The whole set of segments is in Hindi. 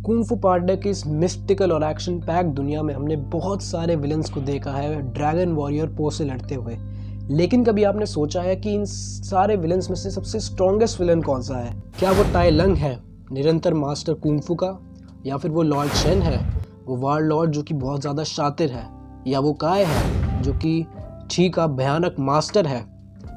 कुंग फू पांडा की इस मिस्टिकल और एक्शन पैक दुनिया में हमने बहुत सारे विलन्स को देखा है ड्रैगन वॉरियर पो से लड़ते हुए। लेकिन कभी आपने सोचा है कि इन सारे विलन्स में से सबसे स्ट्रॉन्गेस्ट विलन कौन सा है? क्या वो टाई लंग है, निरंतर मास्टर कुंग फू का, या फिर वो लॉर्ड शेन है, वो वार लॉर्ड जो कि बहुत ज़्यादा शातिर है, या वो काय है जो कि ची का भयानक मास्टर है,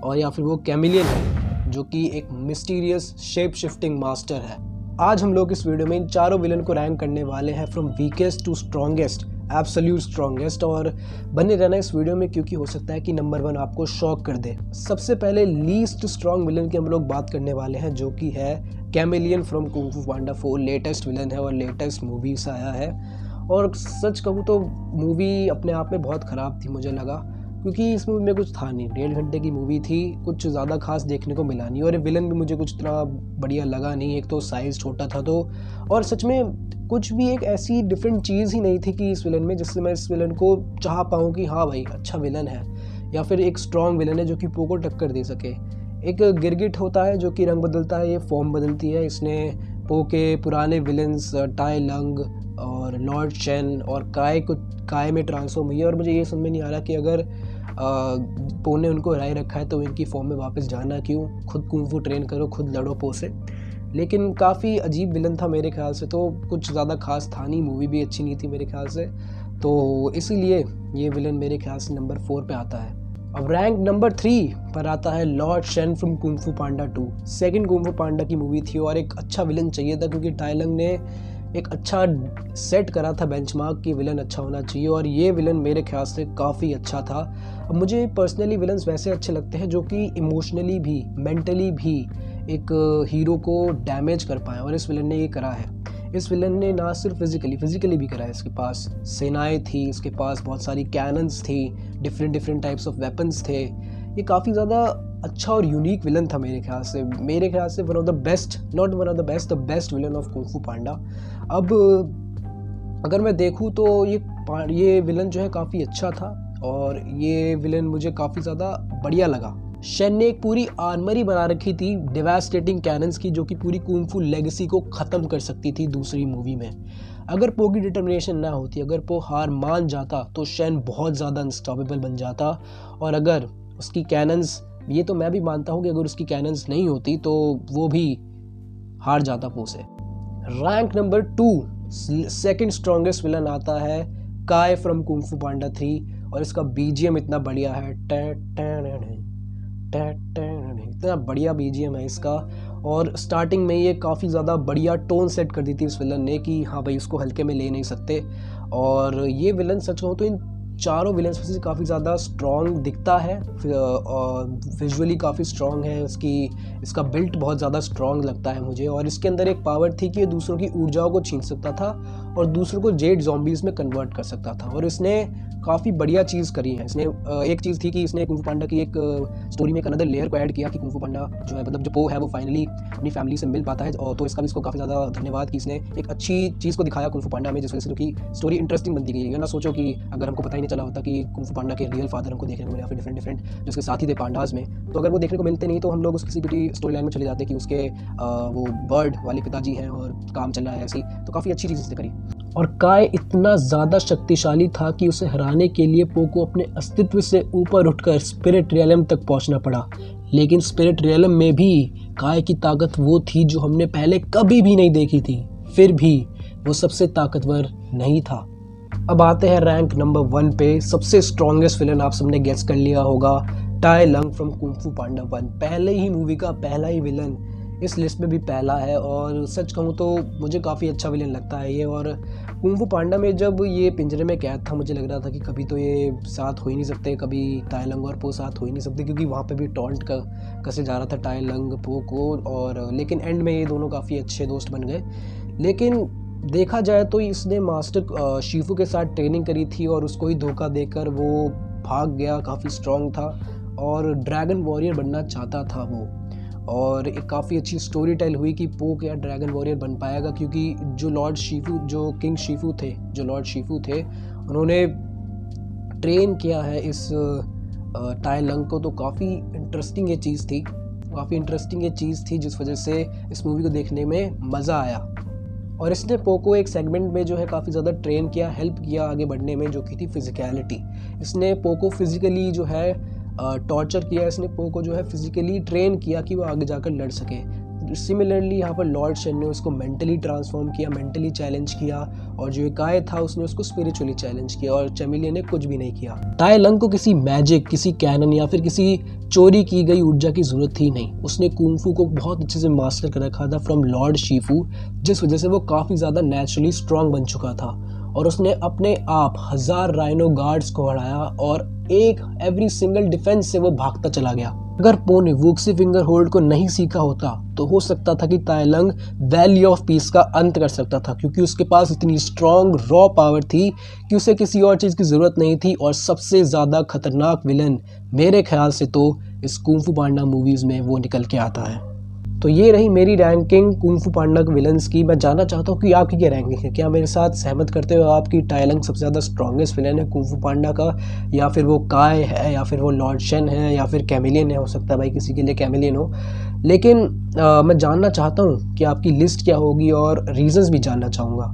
और या फिर वो कैमिलियन है जो कि एक मिस्टीरियस शेप शिफ्टिंग मास्टर है। आज हम लोग इस वीडियो में इन चारों विलन को रैंक करने वाले हैं from weakest to strongest, absolute strongest. और बने रहना इस वीडियो में क्योंकि हो सकता है कि नंबर 1 आपको शॉक कर दे। सबसे पहले लीस्ट स्ट्रॉन्ग विलन की हम लोग बात करने वाले हैं जो कि है कैमिलियन फ्रॉम कुंग फू पांडा 4। लेटेस्ट विलन है और लेटेस्ट मूवी से आया है। और सच कहूँ तो मूवी अपने आप में बहुत ख़राब थी मुझे लगा, क्योंकि इस मूवी में कुछ था नहीं। 1.5 घंटे की मूवी थी, कुछ ज़्यादा खास देखने को मिला नहीं, और विलन भी मुझे कुछ इतना बढ़िया लगा नहीं। एक तो साइज़ छोटा था तो, और सच में कुछ भी एक ऐसी डिफरेंट चीज़ ही नहीं थी कि इस विलन में जिससे मैं इस विलन को चाह पाऊँ कि हाँ भाई अच्छा विलन है, या फिर एक स्ट्रॉन्ग विलन है जो कि पो को टक्कर दे सके। एक गिरगिट होता है जो कि रंग बदलता है, ये फॉर्म बदलती है। इसने पो के पुराने विलन्स टाई लंग और लॉर्ड शेन और काय में ट्रांसफॉर्म हुई है। और मुझे ये समझ में नहीं आ रहा कि अगर पो ने उनको राय रखा है तो इनकी फॉर्म में वापस जाना क्यों? खुद कुंग फू ट्रेन करो, खुद लड़ो पो से। लेकिन काफ़ी अजीब विलन था मेरे ख्याल से, तो कुछ ज़्यादा खास था नहीं। मूवी भी अच्छी नहीं थी मेरे ख्याल से, तो इसीलिए ये विलन मेरे ख्याल से नंबर 4 पे आता है। अब रैंक नंबर 3 पर आता है लॉर्ड शेन फ्रॉम कुंग फू पांडा 2। सेकंड कुंग फू पांडा की मूवी थी और एक अच्छा विलन चाहिए था, क्योंकि टाई लंग ने एक अच्छा सेट करा था बेंचमार्क कि विलन अच्छा होना चाहिए, और ये विलन मेरे ख्याल से काफ़ी अच्छा था। अब मुझे पर्सनली विलन्स वैसे अच्छे लगते हैं जो कि इमोशनली भी मेंटली भी एक हीरो को डैमेज कर पाए, और इस विलन ने ये करा है। इस विलन ने ना सिर्फ फिजिकली भी करा है। इसके पास सेनाएं थी, इसके पास बहुत सारी कैनन्स थी, डिफरेंट टाइप्स ऑफ वेपन्स थे। ये काफ़ी ज़्यादा अच्छा और यूनिक विलन था मेरे ख्याल से one of the best, not one of the best, the best villain of kung फू पांडा। अब अगर मैं देखूँ तो ये विलन जो है काफ़ी अच्छा था, और ये विलन मुझे काफ़ी ज़्यादा बढ़िया लगा। शेन ने एक पूरी आर्मरी बना रखी थी डेवास्टेटिंग कैनन्स की, जो कि पूरी कुंग फू लेगेसी को ख़त्म कर सकती थी दूसरी मूवी में। अगर पो की डिटर्मिनेशन ना होती, अगर पो हार मान जाता तो शेन बहुत ज़्यादा अनस्टॉपेबल बन जाता। और अगर उसकी कैनन्स, ये तो मैं भी मानता हूँ कि अगर उसकी कैनन्स नहीं होती तो वो भी हार जाता पो से। Rank number 2 second strongest villain आता है काय फ्रॉम कुंग फू पांडा 3, और इसका बीजीएम इतना बढ़िया है, इतना बढ़िया बीजीएम है इसका। और स्टार्टिंग में ये काफ़ी ज़्यादा बढ़िया टोन सेट कर दी थी इस विलन ने कि हाँ भाई इसको हल्के में ले नहीं सकते। और ये विलन सच कहूँ तो इन चारों विलन्स में से काफ़ी ज़्यादा स्ट्रॉन्ग दिखता है, और विजुअली काफ़ी स्ट्रॉन्ग है। इसका बिल्ट बहुत ज़्यादा स्ट्रॉन्ग लगता है मुझे। और इसके अंदर एक पावर थी कि ये दूसरों की ऊर्जाओं को छीन सकता था और दूसरों को जेड ज़ॉम्बीज़ में कन्वर्ट कर सकता था, और इसने काफ़ी बढ़िया चीज़ करी है। इसने एक चीज़ थी कि इसने कुंग फू पांडा की एक स्टोरी में एक अनदर लेयर को ऐड किया कि कुंग फू पांडा जो है, मतलब जो पो है, वो फाइनली अपनी फैमिली से मिल पाता है। और तो इसका भी इसको काफ़ी ज़्यादा धन्यवाद कि इसने एक अच्छी चीज़ को दिखाया कुंग फू पांडा में, जिस वजह से कि स्टोरी इंटरेस्टिंग बनती गई। ये ना सोचो कि अगर हमको पता ही नहीं चला होता कि कुंग फू पांडा के रियल फादर हमको देखने को मिले, या फिर डिफरेंट जो उसके साथी थे पांडाज में, तो अगर वो देखने को मिलते नहीं तो हम लोग उस किसी भी स्टोरी लाइन में चले जाते कि उसके वो बर्ड वाले पिताजी हैं और काम चल रहा है ऐसी। तो काफ़ी अच्छी चीज़ इसने करी। और काय इतना ज़्यादा शक्तिशाली था कि उसे हराने के लिए पो को अपने अस्तित्व से ऊपर उठकर स्पिरिट रियलम तक पहुंचना पड़ा। लेकिन स्पिरिट रियलम में भी काय की ताकत वो थी जो हमने पहले कभी भी नहीं देखी थी, फिर भी वो सबसे ताकतवर नहीं था। अब आते हैं रैंक नंबर 1 पे। सबसे स्ट्रॉन्गेस्ट विलन आप सबने गेस कर लिया होगा, टाई लंग फ्रॉम कुंग फू पांडा 1। पहले ही मूवी का पहला ही विलन इस लिस्ट में भी पहला है, और सच कहूँ तो मुझे काफ़ी अच्छा विलन लगता है ये। और कुंग फू पांडा में जब ये पिंजरे में कैद था, मुझे लग रहा था कि कभी तो ये साथ हो ही नहीं सकते, कभी टाई लंग और पो साथ हो ही नहीं सकते, क्योंकि वहाँ पे भी टॉन्ट कसे जा रहा था टाई लंग पो को। और लेकिन एंड में ये दोनों काफ़ी अच्छे दोस्त बन गए। लेकिन देखा जाए तो इसने मास्टर शिफू के साथ ट्रेनिंग करी थी, और उसको ही धोखा देकर वो भाग गया। काफ़ी स्ट्रॉन्ग था और ड्रैगन वॉरियर बनना चाहता था वो। और एक काफ़ी अच्छी स्टोरी टेल हुई कि पो क्या ड्रैगन वॉरियर बन पाएगा, क्योंकि जो लॉर्ड शिफू, जो किंग शिफू थे, जो लॉर्ड शिफू थे, उन्होंने ट्रेन किया है इस टाई लंग को। तो काफ़ी इंटरेस्टिंग ये चीज़ थी, जिस वजह से इस मूवी को देखने में मज़ा आया। और इसने पो को एक सेगमेंट में जो है काफ़ी ज़्यादा ट्रेन किया, हेल्प किया आगे बढ़ने में, जो कि थी फिजिकलिटी। इसने पो को फिजिकली जो है टॉर्चर किया, इसने पो को जो है फिजिकली ट्रेन किया कि वो आगे जाकर लड़ सके। सिमिलरली यहाँ पर लॉर्ड शेन ने उसको मेंटली ट्रांसफॉर्म किया, मेंटली चैलेंज किया, और जो काय था उसने उसको स्पिरिचुअली चैलेंज किया, और चैमिलियन ने कुछ भी नहीं किया। ताई लंग को किसी मैजिक, किसी कैनन या फिर किसी चोरी की गई ऊर्जा की ज़रूरत थी नहीं। उसने कुंफू को बहुत अच्छे से मास्टर कर रखा था फ्रॉम लॉर्ड शीफू, जिस वजह से वो काफ़ी ज़्यादा नेचुरली स्ट्रांग बन चुका था। और उसने अपने आप 1000 राइनो गार्ड्स को हराया और एवरी सिंगल डिफेंस से वो भागता चला गया। अगर पो ने वुक्सी फिंगर होल्ड को नहीं सीखा होता तो हो सकता था कि ताई लंग वैली ऑफ पीस का अंत कर सकता था, क्योंकि उसके पास इतनी स्ट्रॉन्ग रॉ पावर थी कि उसे किसी और चीज़ की ज़रूरत नहीं थी। और सबसे ज़्यादा खतरनाक विलन मेरे ख्याल से तो इस कुंफू पांडा मूवीज़ में वो निकल के आता है। तो ये रही मेरी रैंकिंग कुंफू पांडा के विलन्स की। मैं जानना चाहता हूँ कि आपकी क्या रैंकिंग है। क्या मेरे साथ सहमत करते हो आपकी ताई लंग सबसे ज़्यादा स्ट्रॉन्गेस्ट विलन है कुंफू पांडा का, या फिर वो काय है, या फिर वो लॉर्ड शेन है, या फिर कैमिलियन है? हो सकता है भाई किसी के लिए कैमिलियन हो, लेकिन मैं जानना चाहता हूँ कि आपकी लिस्ट क्या होगी और रीजंस भी जानना चाहूँगा।